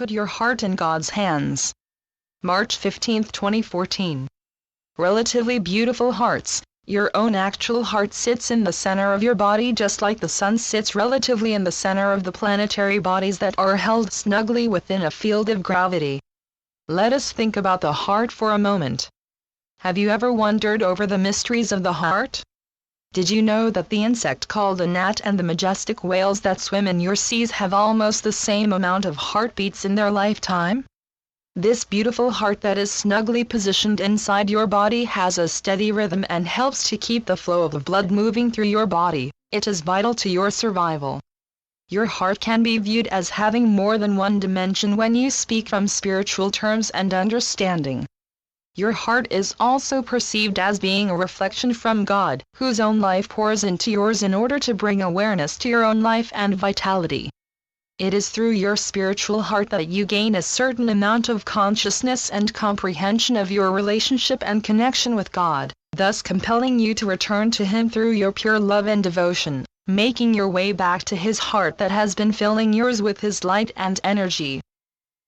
put your heart in God's hands. March 15, 2014. Relatively beautiful hearts. Your own actual heart sits in the center of your body, just like the sun sits relatively in the center of the planetary bodies that are held snugly within a field of gravity. Let us think about the heart for a moment. Have you ever wondered over the mysteries of the heart? Did you know that the insect called a gnat and the majestic whales that swim in your seas have almost the same amount of heartbeats in their lifetime? This beautiful heart that is snugly positioned inside your body has a steady rhythm and helps to keep the flow of the blood moving through your body. It is vital to your survival. Your heart can be viewed as having more than one dimension when you speak from spiritual terms and understanding. Your heart is also perceived as being a reflection from God, whose own life pours into yours in order to bring awareness to your own life and vitality. It is through your spiritual heart that you gain a certain amount of consciousness and comprehension of your relationship and connection with God, thus compelling you to return to Him through your pure love and devotion, making your way back to His heart that has been filling yours with His light and energy.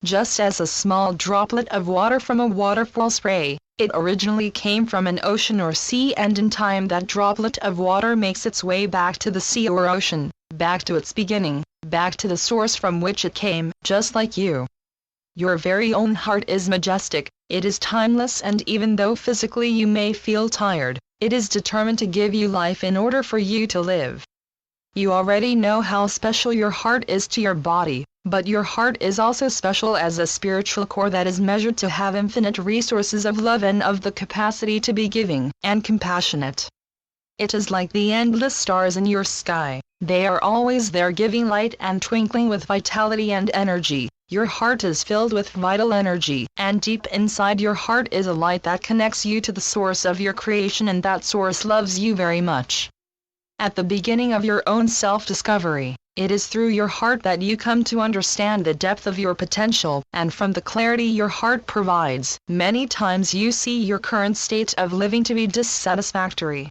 Just as a small droplet of water from a waterfall spray, it originally came from an ocean or sea, and in time that droplet of water makes its way back to the sea or ocean, back to its beginning, back to the source from which it came, just like you. Your very own heart is majestic, it is timeless, and even though physically you may feel tired, it is determined to give you life in order for you to live. You already know how special your heart is to your body, but your heart is also special as a spiritual core that is measured to have infinite resources of love and of the capacity to be giving and compassionate. It is like the endless stars in your sky. They are always there, giving light and twinkling with vitality and energy. Your heart is filled with vital energy, and deep inside your heart is a light that connects you to the source of your creation, and that source loves you very much. At the beginning of your own self-discovery, it is through your heart that you come to understand the depth of your potential, and from the clarity your heart provides, many times you see your current state of living to be dissatisfactory.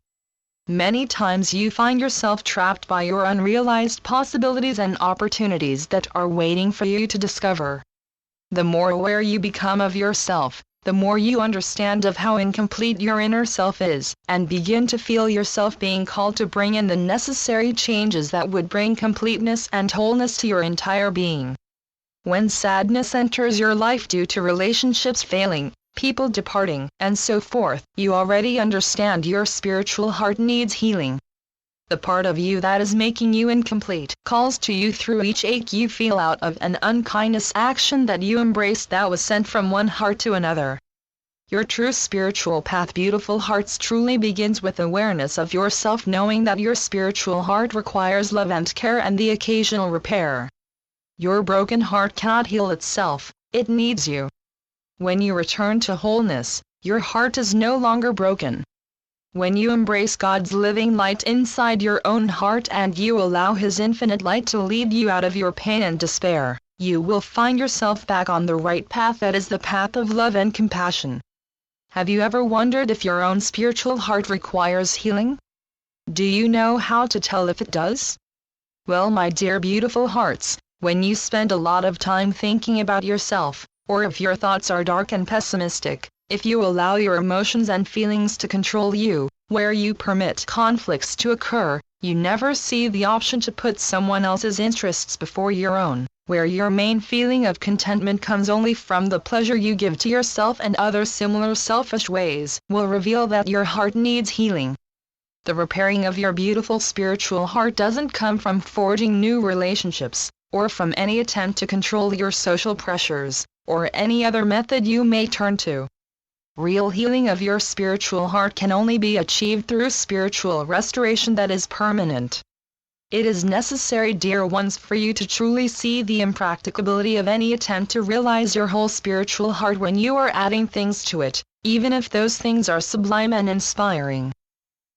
Many times you find yourself trapped by your unrealized possibilities and opportunities that are waiting for you to discover. The more aware you become of yourself, the more you understand of how incomplete your inner self is, and begin to feel yourself being called to bring in the necessary changes that would bring completeness and wholeness to your entire being. When sadness enters your life due to relationships failing, people departing, and so forth, you already understand your spiritual heart needs healing. The part of you that is making you incomplete calls to you through each ache you feel out of an unkindness action that you embraced that was sent from one heart to another. Your true spiritual path, beautiful hearts, truly begins with awareness of yourself, knowing that your spiritual heart requires love and care and the occasional repair. Your broken heart cannot heal itself, it needs you. When you return to wholeness, your heart is no longer broken. When you embrace God's living light inside your own heart and you allow His infinite light to lead you out of your pain and despair, you will find yourself back on the right path, that is the path of love and compassion. Have you ever wondered if your own spiritual heart requires healing? Do you know how to tell if it does? Well, my dear beautiful hearts, when you spend a lot of time thinking about yourself, or if your thoughts are dark and pessimistic, if you allow your emotions and feelings to control you, where you permit conflicts to occur, you never see the option to put someone else's interests before your own, where your main feeling of contentment comes only from the pleasure you give to yourself and other similar selfish ways, will reveal that your heart needs healing. The repairing of your beautiful spiritual heart doesn't come from forging new relationships, or from any attempt to control your social pressures, or any other method you may turn to. Real healing of your spiritual heart can only be achieved through spiritual restoration that is permanent. It is necessary, dear ones, for you to truly see the impracticability of any attempt to realize your whole spiritual heart when you are adding things to it, even if those things are sublime and inspiring.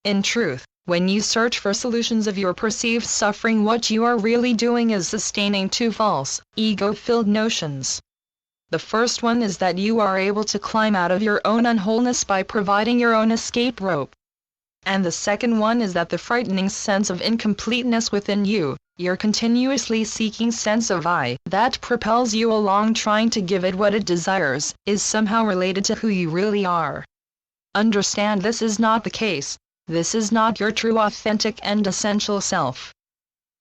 In truth, when you search for solutions of your perceived suffering, what you are really doing is sustaining two false, ego-filled notions. The first one is that you are able to climb out of your own unwholeness by providing your own escape rope. And the second one is that the frightening sense of incompleteness within you, your continuously seeking sense of I, that propels you along trying to give it what it desires, is somehow related to who you really are. Understand this is not the case. This is not your true, authentic, and essential self.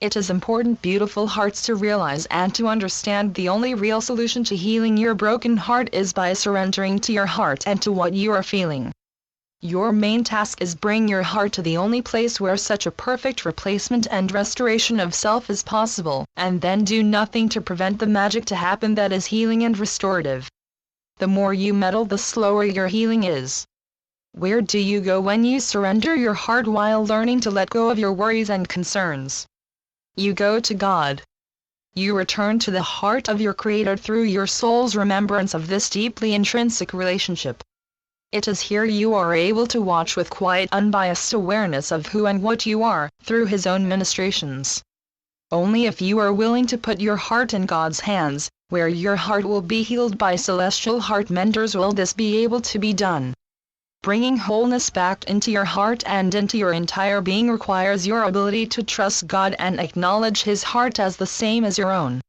It is important, beautiful hearts, to realize and to understand the only real solution to healing your broken heart is by surrendering to your heart and to what you are feeling. Your main task is bring your heart to the only place where such a perfect replacement and restoration of self is possible, and then do nothing to prevent the magic to happen that is healing and restorative. The more you meddle, the slower your healing is. Where do you go when you surrender your heart while learning to let go of your worries and concerns? You go to God. You return to the heart of your Creator through your soul's remembrance of this deeply intrinsic relationship. It is here you are able to watch with quiet, unbiased awareness of who and what you are, through His own ministrations. Only if you are willing to put your heart in God's hands, where your heart will be healed by celestial heart menders, will this be able to be done. Bringing wholeness back into your heart and into your entire being requires your ability to trust God and acknowledge His heart as the same as your own.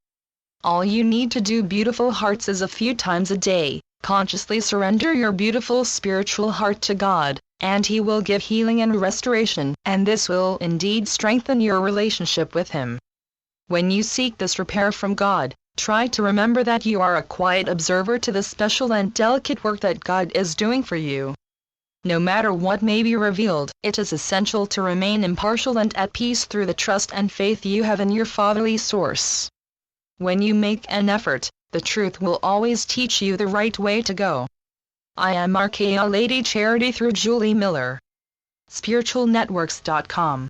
All you need to do, beautiful hearts, is a few times a day, consciously surrender your beautiful spiritual heart to God, and He will give healing and restoration, and this will indeed strengthen your relationship with Him. When you seek this repair from God, try to remember that you are a quiet observer to the special and delicate work that God is doing for you. No matter what may be revealed, it is essential to remain impartial and at peace through the trust and faith you have in your fatherly source. When you make an effort, the truth will always teach you the right way to go. I am Archeia Lady Charity through Julie Miller. spiritualnetworks.com